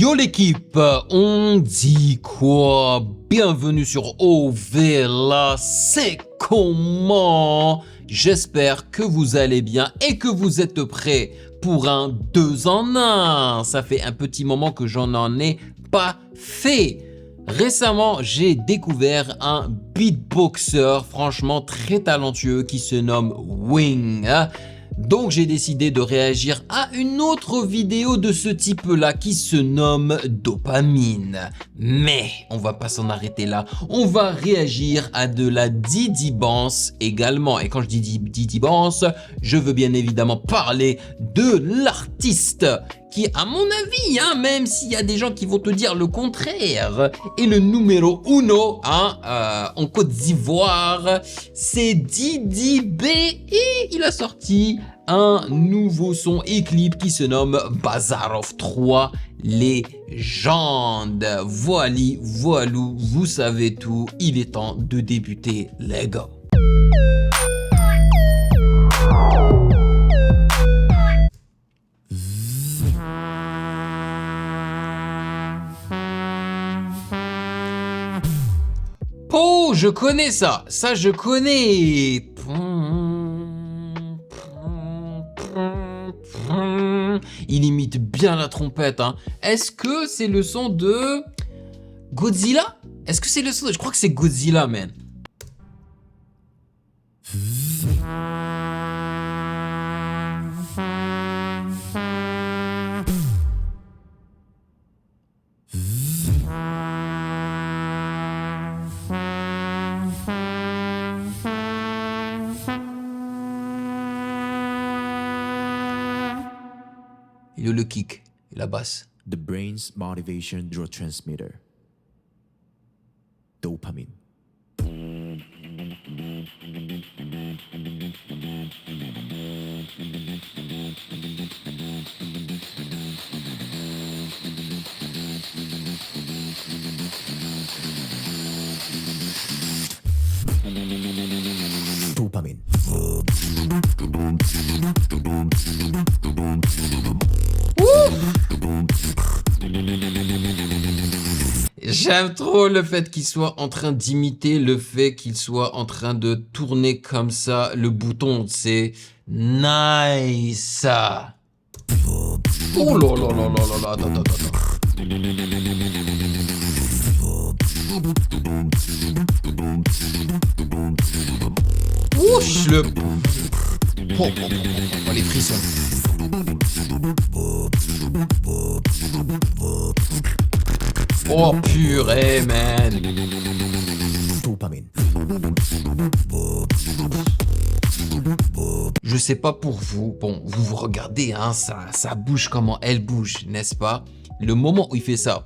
Yo l'équipe, on dit quoi? Bienvenue sur OVLA, c'est comment? J'espère que vous allez bien et que vous êtes prêts pour un 2 en 1. Ça fait un petit moment que j'en ai pas fait. Récemment, j'ai découvert un beatboxer franchement très talentueux qui se nomme Wing. Donc j'ai décidé de réagir à une autre vidéo de ce type-là qui se nomme Dopamine. Mais on va pas s'en arrêter là, on va réagir à de la Didybans également. Et quand je dis Didybans, je veux bien évidemment parler de l'artiste qui, à mon avis, même s'il y a des gens qui vont te dire le contraire, est le numéro uno en Côte d'Ivoire, c'est Didi B et il a sorti un nouveau son et clip qui se nomme Bazarov 3 Légende. Voili, voilou, vous savez tout, il est temps de débuter, les gars. Oh, je connais ça. Ça, je connais. Il imite bien la trompette. Est-ce que c'est le son de Godzilla? Est-ce que c'est le son de... Je crois que c'est Godzilla, man. Il y a le kick et la basse. The brain's motivation neurotransmitter. Dopamine. Dopamine. J'aime trop le fait qu'il soit en train d'imiter le fait qu'il soit en train de tourner comme ça le bouton, c'est nice. Oh là là là là là là, attends. Ouch, le... Oh, les frissons. Oh purée, man. Dopamine. Je sais pas pour vous, bon, vous regardez, ça bouge comment elle bouge, n'est-ce pas? Le moment où il fait ça,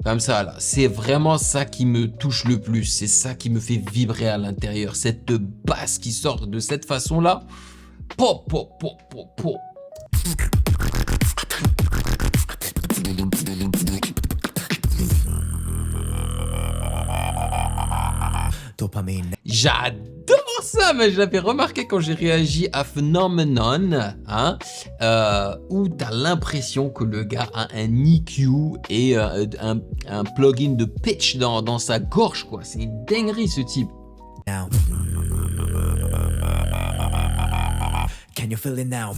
comme ça là, c'est vraiment ça qui me touche le plus, c'est ça qui me fait vibrer à l'intérieur, cette basse qui sort de cette façon-là. Pop, pop, pop, pop, pop. Dopamine. J'adore ça, mais je l'avais remarqué quand j'ai réagi à Phenomenon, où t'as l'impression que le gars a un EQ et un plugin de pitch dans sa gorge, quoi. C'est une dinguerie, ce type. Now. Can you feel it now?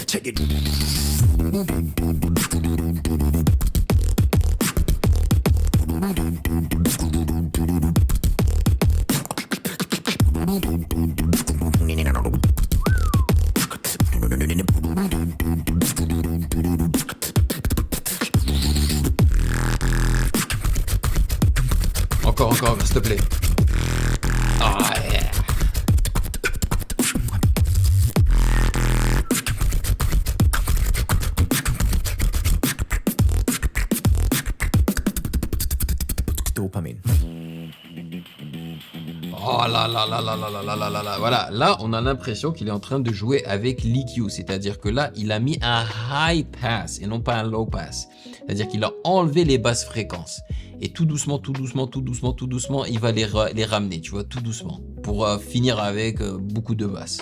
Check it. Encore, s'il te plaît. Ah, yeah. Dopamine. Oh là là là là là là là là là là. Voilà, là on a l'impression qu'il est en train de jouer avec l'EQ, c'est-à-dire que là il a mis un high pass et non pas un low pass, c'est-à-dire qu'il a enlevé les basses fréquences. Et tout doucement, tout doucement, tout doucement, tout doucement, il va les ramener, tu vois, tout doucement. Pour finir avec beaucoup de basses.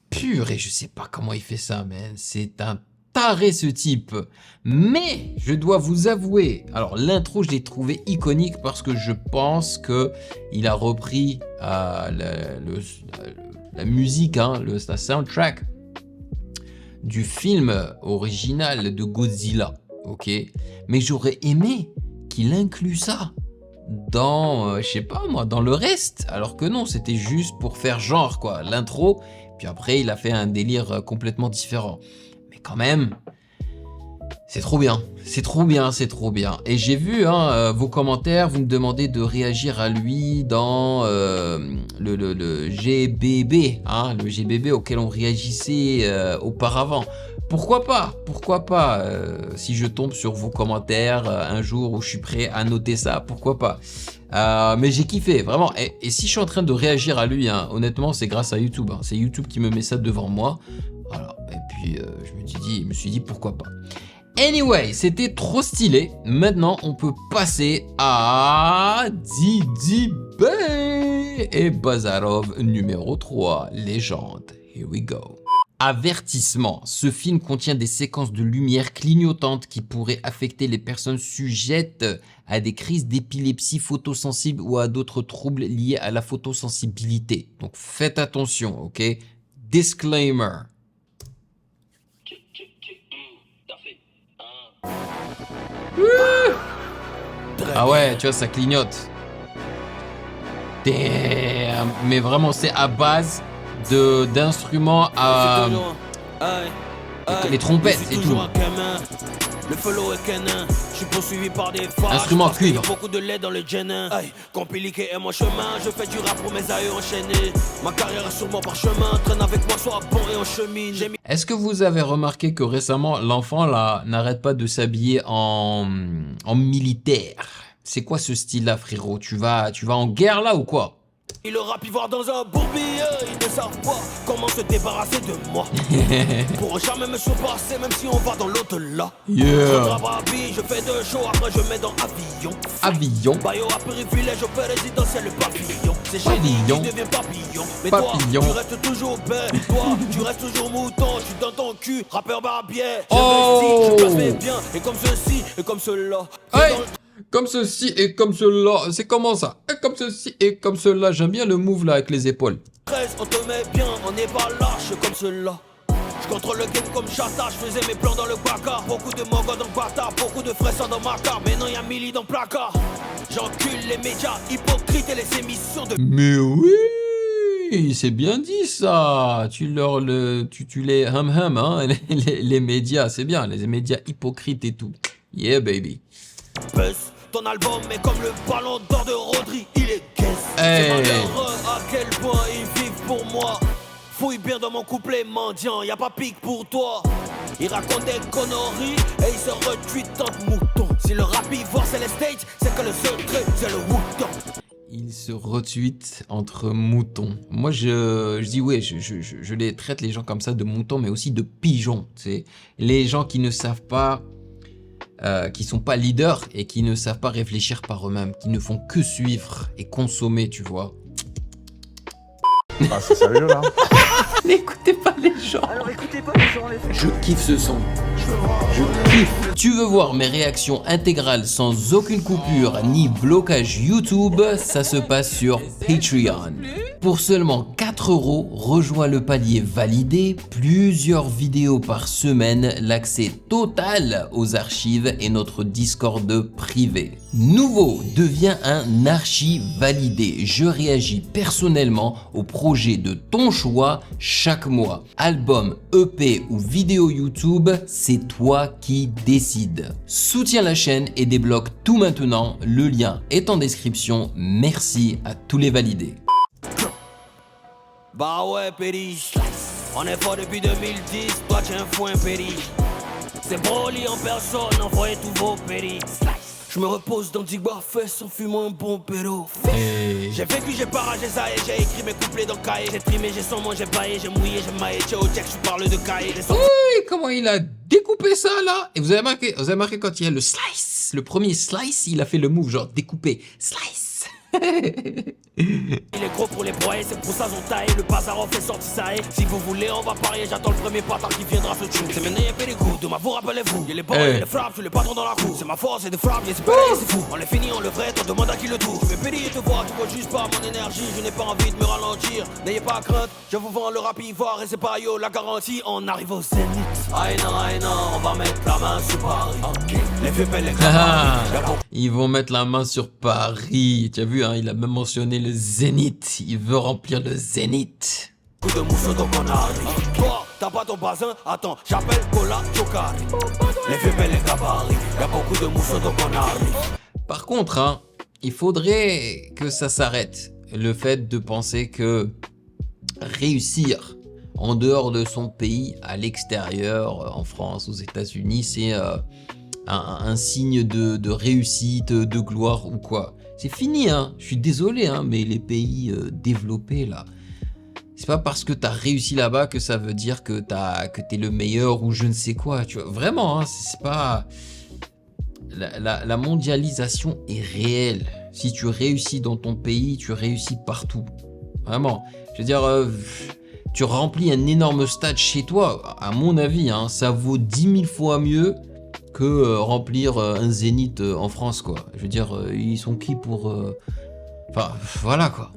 Purée, je sais pas comment il fait ça, man. C'est un taré ce type. Mais je dois vous avouer, alors l'intro je l'ai trouvé iconique parce que je pense que il a repris la musique, hein, la soundtrack du film original de Godzilla, ok. Mais j'aurais aimé qu'il inclue ça dans, je sais pas moi, dans le reste. Alors que non, c'était juste pour faire genre quoi, l'intro. Puis après, il a fait un délire complètement différent. Mais quand même, c'est trop bien. C'est trop bien, c'est trop bien. Et j'ai vu vos commentaires, vous me demandez de réagir à lui dans le GBB, hein, le GBB auquel on réagissait auparavant. Pourquoi pas? Pourquoi pas si je tombe sur vos commentaires un jour où je suis prêt à noter ça, pourquoi pas? Mais j'ai kiffé, vraiment. Et si je suis en train de réagir à lui, hein, honnêtement, c'est grâce à YouTube. Hein. C'est YouTube qui me met ça devant moi. Voilà. Et puis, je me suis dit, pourquoi pas. Anyway, c'était trop stylé. Maintenant, on peut passer à Didi Bey et Bazarov numéro 3, légende. Here we go. Avertissement, ce film contient des séquences de lumière clignotantes qui pourraient affecter les personnes sujettes à des crises d'épilepsie photosensible ou à d'autres troubles liés à la photosensibilité. Donc faites attention, ok? Disclaimer. Ah ouais, tu vois, ça clignote. Damn. Mais vraiment, c'est à base d'instruments à les trompettes et tout. Le follow est canin, je suis poursuivi par des phares. Instrument cuivre. Beaucoup de lait dans le genin. Compliqué est mon chemin, je fais du rap pour mes aïeux enchaînés. Ma carrière est sur mon parchemin, traîne avec moi, sois bon et on chemine. Est-ce que vous avez remarqué que récemment, l'enfant là n'arrête pas de s'habiller en militaire? C'est quoi ce style-là, frérot? Tu vas en guerre là ou quoi? Et le rap ivoire dans un bourbier, ils ne savent pas comment se débarrasser de moi. Pour jamais me surpasser, même si on va dans l'au-delà. Yeah. Je fais 2 shows, après je mets dans avion. Avion. Bayo a privilège, je fais résidentiel le papillon. C'est Papillon. qui devient papillon. Mais Papillon. toi, tu restes toujours bête. Toi, tu restes toujours mouton. Je suis dans ton cul, rappeur barbier. Oh. Je place mes biens, et comme ceci, et comme cela. Hey. Comme ceci et comme cela, c'est comment ça? Et comme ceci et comme cela, j'aime bien le move là avec les épaules. 13, on te met bien, on n'est pas lâche comme cela. Je contrôle le game comme Chata, je faisais mes plans dans le placard. Beaucoup de mangas dans le bâtard, beaucoup de fraisseurs dans ma carte. Mais non, y'a Milly dans le placard. J'encule les médias hypocrites et les émissions de... Mais oui, c'est bien dit ça. Tu les hum hein, les médias, c'est bien, les médias hypocrites et tout. Yeah baby. Buzz, ton album est comme le ballon d'or de Rodri, il est guess. Hey. C'est malheureux à quel point ils vivent pour moi. Fouille bien dans mon couplet mendiant, y'a pas pique pour toi. Il raconte des conneries et il se retweet tant de moutons. Si le rap ivoire c'est les stages, c'est que le secret c'est le mouton. Il se retweet entre moutons. Moi, je dis ouais, je les traite les gens comme ça de moutons, mais aussi de pigeons. C'est les gens qui ne savent pas, qui sont pas leaders et qui ne savent pas réfléchir par eux-mêmes, qui ne font que suivre et consommer, tu vois. Ah, c'est sérieux là? N'écoutez pas les gens. Alors écoutez pas les gens, les Je kiffe ce son. Je kiffe. Tu veux voir mes réactions intégrales sans aucune coupure ni blocage YouTube? Ça se passe sur Patreon. Pour seulement 4 €, rejoins le palier validé, plusieurs vidéos par semaine, l'accès total aux archives et notre Discord privé. Nouveau, deviens un archi validé. Je réagis personnellement au projet de ton choix chaque mois. Album, EP ou vidéo YouTube, c'est toi qui décides. Soutiens la chaîne et débloque tout maintenant. Le lien est en description. Merci à tous les validés. Bah ouais, Péri, on est fort depuis 2010, toi tu es un foin, Péri. C'est Broly en personne, envoyez tous vos Péri. Je me repose dans Digba Fest en fumant un bon pélo. Et... J'ai vécu, j'ai paragé ça et j'ai écrit mes couplets dans le cahier. J'ai trimé, j'ai sombré, j'ai baillé, j'ai mouillé, j'ai maillé. Ciao, check, je parle de cahier. Oui, comment il a découpé ça là? Et vous avez marqué quand il y a le slice, le premier slice, il a fait le move genre découpé, slice. Il est gros pour les broyer, c'est pour ça son taille. Le bazar en fait sortir ça et si vous voulez, on va parier. J'attends le premier patin qui viendra se tuer. C'est maintenant, y'a pas les coups, de ma vous rappelez-vous. Y'a les boys, y'a les frappes, je les patrons dans la cour. C'est ma force, c'est de frappe, y'a c'est pas c'est fou. On les finit, on le vrai, on demande à qui le tour. Je vais pédiller, te voir, tu vois juste pas mon énergie. Je n'ai pas envie de me ralentir. N'ayez pas crainte, je vous vends le rap ivoire et c'est pas yo, la garantie. On arrive au zénith. Aïe non, on va mettre la main sur Paris. Okay. Les vieux pelles, les Ah, ils vont mettre la main sur Paris. Tu as vu, hein, il a même mentionné le Zénith. Il veut remplir le Zénith. Coup de mousseau donc on arrive. Toi, t'as pas ton bazin? Attends, j'appelle Cola Chocari. Les vieux pelles, les gabarits. Y'a beaucoup de mousseau donc on arrive. Par contre, hein, il faudrait que ça s'arrête. Le fait de penser que réussir en dehors de son pays, à l'extérieur, en France, aux États-Unis, c'est un signe de réussite, de gloire ou quoi. C'est fini, hein. Je suis désolé, hein, mais les pays développés, là, c'est pas parce que t'as réussi là-bas que ça veut dire que t'es le meilleur ou je ne sais quoi, tu vois. Vraiment, hein, c'est pas... La mondialisation est réelle. Si tu réussis dans ton pays, tu réussis partout. Vraiment. Je veux dire... tu remplis un énorme stade chez toi, à mon avis, hein, ça vaut 10 000 fois mieux que remplir un zénith en France, quoi. Je veux dire, ils sont qui pour... Enfin, voilà, quoi.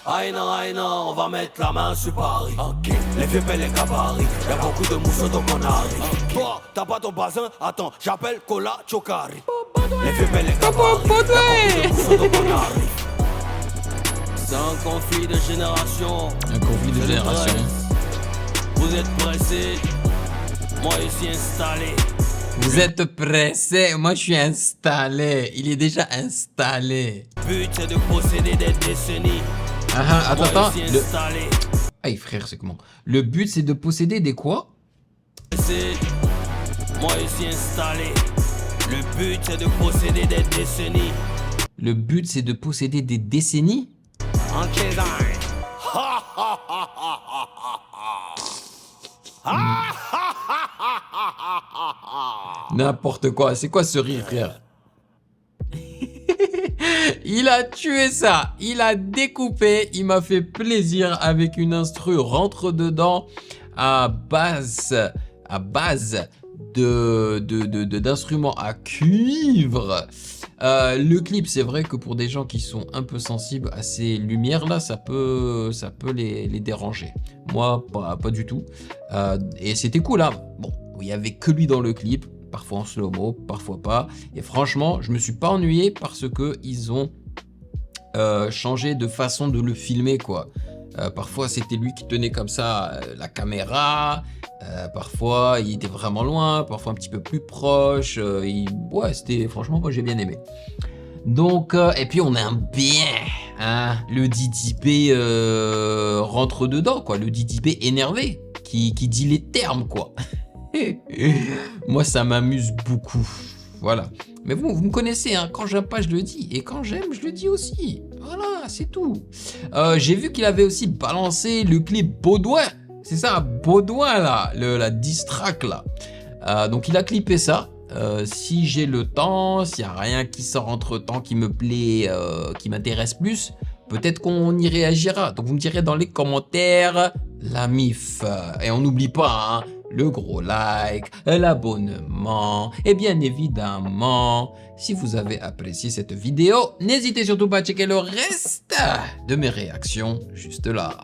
Aïe non, on va mettre la main sur Paris. Okay. Les vieux pelles, les gabarits. Y'a beaucoup de mousseaux donc on arrive. Okay. Toi, t'as pas ton bazin? Attends, j'appelle Cola Chocari. Les vieux pelles, les gabarits. Y'a beaucoup de mousseaux donc on arrive. C'est un conflit de génération. Un conflit de génération. Vous êtes pressés, moi ici installé. Vous êtes pressé, moi je suis installé. Il est déjà installé. Le but c'est de posséder des décennies. Attends. Aïe frère, c'est comment? Le but c'est de posséder des quoi? Moi ici installé. Le but c'est de posséder des décennies. Le but c'est de posséder des décennies? N'importe quoi, c'est quoi ce rire, frère? Il a tué ça, il a découpé, il m'a fait plaisir avec une instru rentre dedans à base d'instruments à cuivre. Le clip, c'est vrai que pour des gens qui sont un peu sensibles à ces lumières-là, ça peut les déranger. Moi, pas du tout. Et c'était cool, hein. Bon, il y avait que lui dans le clip, parfois en slow-mo, parfois pas. Et franchement, je me suis pas ennuyé parce que ils ont changé de façon de le filmer, quoi. Parfois, c'était lui qui tenait comme ça la caméra. Parfois, il était vraiment loin, parfois un petit peu plus proche. Ouais, c'était franchement, moi j'ai bien aimé. Donc, et puis on aime bien, hein, le DDB rentre dedans, quoi. Le DDB énervé, qui dit les termes, quoi. Moi, ça m'amuse beaucoup. Voilà. Mais vous me connaissez, hein, quand j'aime pas, je le dis. Et quand j'aime, je le dis aussi. Voilà, c'est tout. J'ai vu qu'il avait aussi balancé le clip Baudouin. C'est ça, Baudouin, là, la diss track, là. Donc, il a clippé ça. Si j'ai le temps, s'il n'y a rien qui sort entre-temps qui me plaît, qui m'intéresse plus, peut-être qu'on y réagira. Donc, vous me direz dans les commentaires la mif. Et on n'oublie pas, hein, le gros like, l'abonnement. Et bien évidemment, si vous avez apprécié cette vidéo, n'hésitez surtout pas à checker le reste de mes réactions juste là.